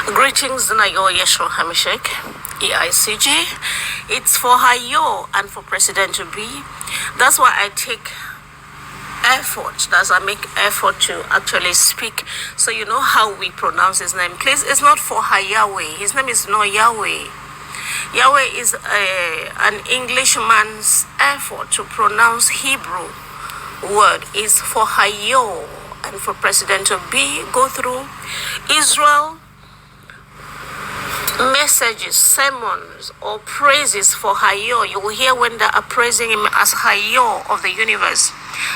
Greetings, Nayo Yeshua Hamishek, EICG. It's for Hayo and for President to be. That's why I take effort. I make effort to actually speak, so you know how we pronounce his name. Please, it's not for Yahweh. His name is not Yahweh. Yahweh is an Englishman's effort to pronounce Hebrew word. Is for Hayo and for President to be. Go through Israel messages, sermons, or praises for Hayo. You will hear when they are praising him as Hayo of the universe.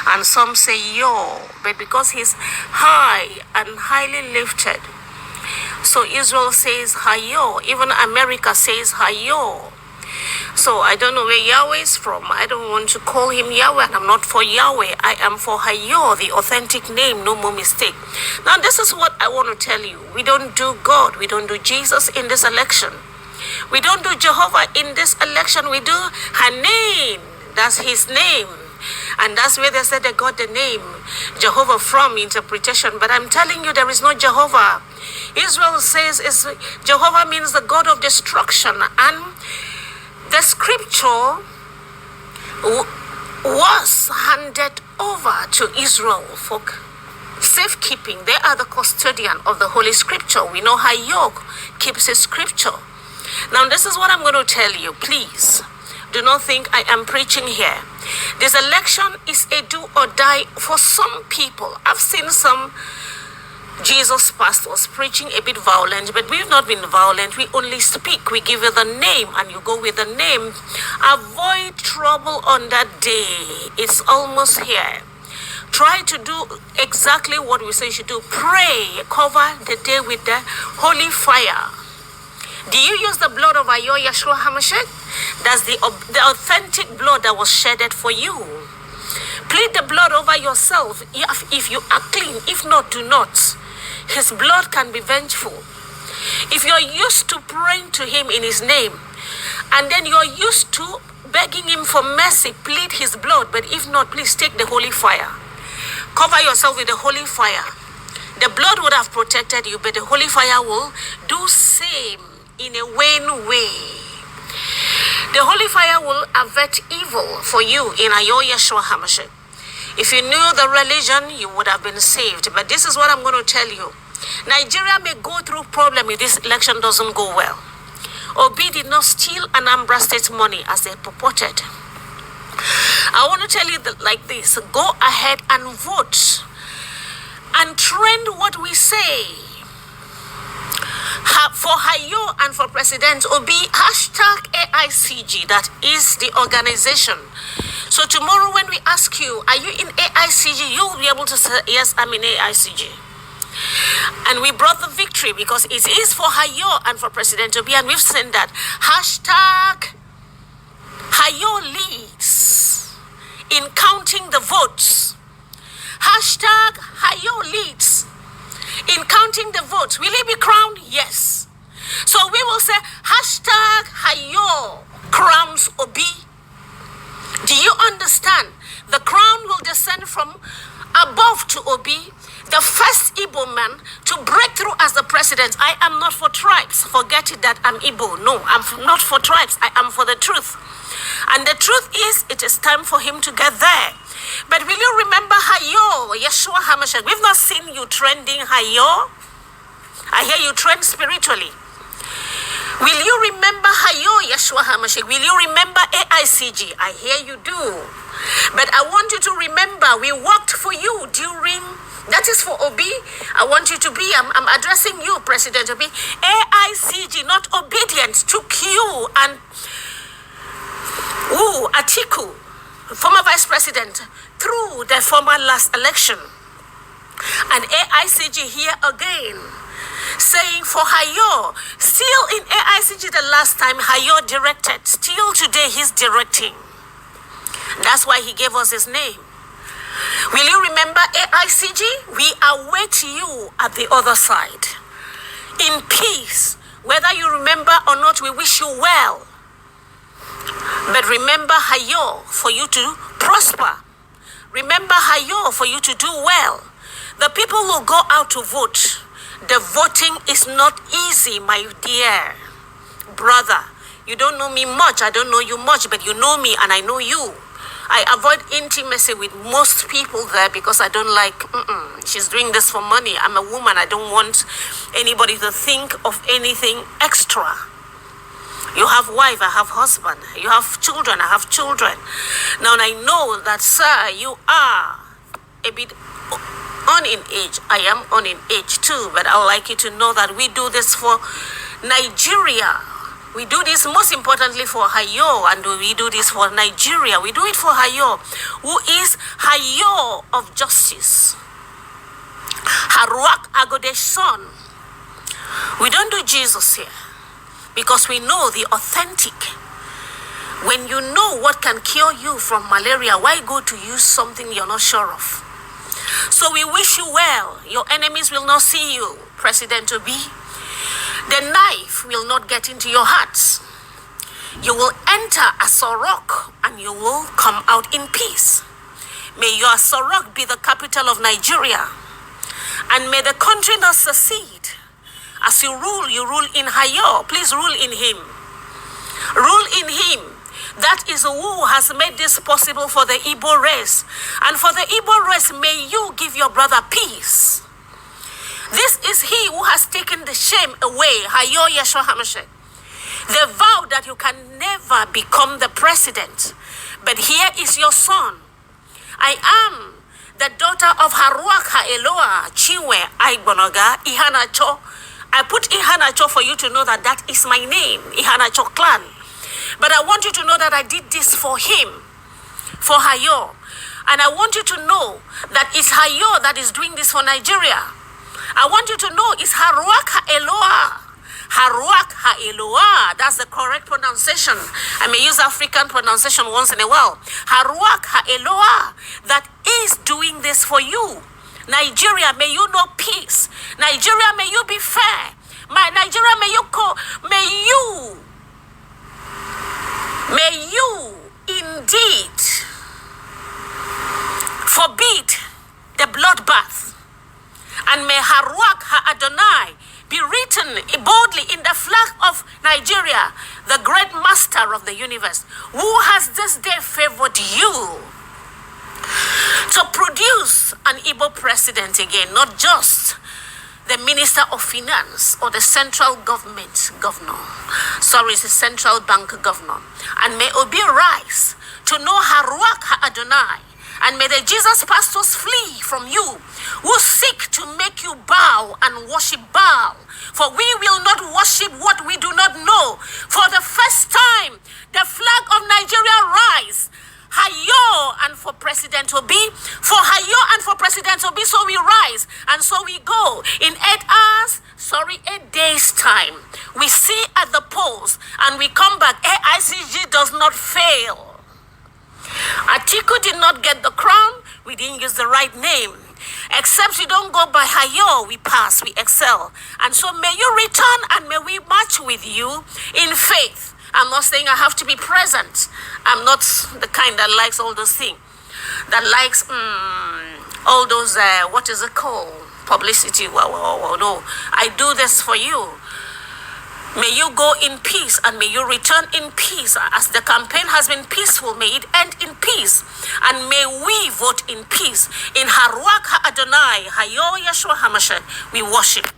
And some say Yo, but because he's high and highly lifted, so Israel says Hayo. Even America says Hayo. So I don't know where Yahweh is from. I don't want to call him Yahweh, and I'm not for Yahweh. I am for Hayo, the authentic name, no more mistake. Now this is what I want to tell you. We don't do God. We don't do Jesus in this election. We don't do Jehovah in this election. We do Hanin. That's his name. And that's where they said they got the name Jehovah from interpretation. But I'm telling you, there is no Jehovah. Israel says Jehovah means the God of destruction. And the scripture was handed over to Israel for safekeeping. They are the custodian of the Holy Scripture. We know how Yog keeps his scripture. Now this is what I'm going to tell you. Please do not think I am preaching here. This election is a do or die for some people. I've seen some Jesus pastors preaching a bit violent, but we've not been violent. We only speak. We give you the name and you go with the name. Avoid trouble on that day. It's almost here. Try to do exactly what we say you should do. Pray. Cover the day with the holy fire. Do you use the blood of Ayo Yeshua HaMashiach? That's the authentic blood that was shedded for you. Plead the blood over yourself if you are clean. If not, do not. His blood can be vengeful. If you're used to praying to him in his name, and then you're used to begging him for mercy, plead his blood. But if not, please take the holy fire. Cover yourself with the holy fire. The blood would have protected you, but the holy fire will do same in a vain way. The holy fire will avert evil for you in Ayo Yeshua HaMashiach. If you knew the religion, you would have been saved. But this is what I'm going to tell you. Nigeria may go through problem if this election doesn't go well. Obi did not steal Anambra State money as they purported. I want to tell you that like this. Go ahead and vote. And trend what we say. For Hayo and for President Obi, hashtag AICG, that is the organization. So tomorrow when we ask you, are you in AICG? You'll be able to say, yes, I'm in AICG. And we brought the victory because it is for Hayo and for President Obi, and we've seen that. Hashtag Hayo leads in counting the votes. Hashtag Hayo leads in counting the votes. Will he be crowned? Yes. So we will say hashtag Hayo crowns Obi. Do you understand? The crown will descend from above to Obi, the first Igbo man to break through as the president. I am not for tribes. Forget it that I'm Igbo. No, I'm not for tribes. I am for the truth. And the truth is, it is time for him to get there. But will you remember Hayo, Yeshua HaMashiach? We've not seen you trending Hayo. I hear you trend spiritually. Will you remember Hayo, Yeshua HaMashiach? Will you remember AICG? I hear you do. But I want you to remember, we worked for you during, that is for Obi. I want you to be, I'm addressing you, President Obi. AICG, not obedience, took you and Atiku, former vice president, through the former last election. And AICG here again, saying for Hayo, still in AICG the last time Hayo directed, still today he's directing. That's why he gave us his name. Will you remember AICG? We await you at the other side. In peace. Whether you remember or not, we wish you well. But remember Hayo for you to prosper. Remember Hayo for you to do well. The people will go out to vote. The voting is not easy, my dear brother. You don't know me much, I don't know you much, but you know me and I know you. I avoid intimacy with most people there because I don't like, she's doing this for money. I'm a woman, I don't want anybody to think of anything extra. You have wife, I have husband. You have children, I have children. Now I know that, sir, you are a bit on in age. I am on in age too, but I would like you to know that we do this for Nigeria. We do this most importantly for Hayo, and we do this for Nigeria. We do it for Hayo, who is Hayo of justice. RUACH Agode's son. We don't do Jesus here because we know the authentic. When you know what can cure you from malaria, why go to use something you're not sure of? So we wish you well. Your enemies will not see you, President Obi. The knife will not get into your hearts. You will enter Asorok and you will come out in peace. May your Asorok be the capital of Nigeria. And may the country not secede. As you rule in Hayo. Please rule in him. Rule in him. That is who has made this possible for the Igbo race. And for the Igbo race, may you give your brother peace. This is he who has taken the shame away, Hayo Yeshua HaMashiach. They vowed that you can never become the president. But here is your son. I am the daughter of RUACH ELOAH Chiwe Aigbonoga Ihanacho. I put Ihanacho for you to know that that is my name, Ihanacho clan. But I want you to know that I did this for him, for Hayo. And I want you to know that it's Hayo that is doing this for Nigeria. I want you to know it's RUACH ELOAH. RUACH ELOAH. That's the correct pronunciation. I may use African pronunciation once in a while. RUACH ELOAH that is doing this for you. Nigeria, may you know peace. Nigeria, may you be fair. Nigeria, may you indeed forbid the bloodbath. And may RUACH Adonai be written boldly in the flag of Nigeria, the great master of the universe, who has this day favored you to produce an Igbo president again, not just the Minister of Finance or the central government governor. Sorry, it's the central bank governor. And may Obi rise to know RUACH Adonai. And may the Jesus pastors flee from you who seek to make you bow and worship Baal. For we will not worship what we do not know. For the first time, the flag of Nigeria rise. Hayo and for President Obi. For Hayo and for President Obi, so we rise. And so we go. In 8 days time. We see at the polls and we come back. AICG does not fail. Atiku did not get the crown. We didn't use the right name. Except we don't go by Hayo, we pass, we excel. And so may you return and may we march with you in faith. I'm not saying I have to be present. I'm not the kind that likes all those things. That likes all those, what is it called? Publicity. Well, no. I do this for you. May you go in peace and may you return in peace. As the campaign has been peaceful, may it end in peace. And may we vote in peace. In RUACH Adonai, Hayo Yeshua HaMashiach, we worship.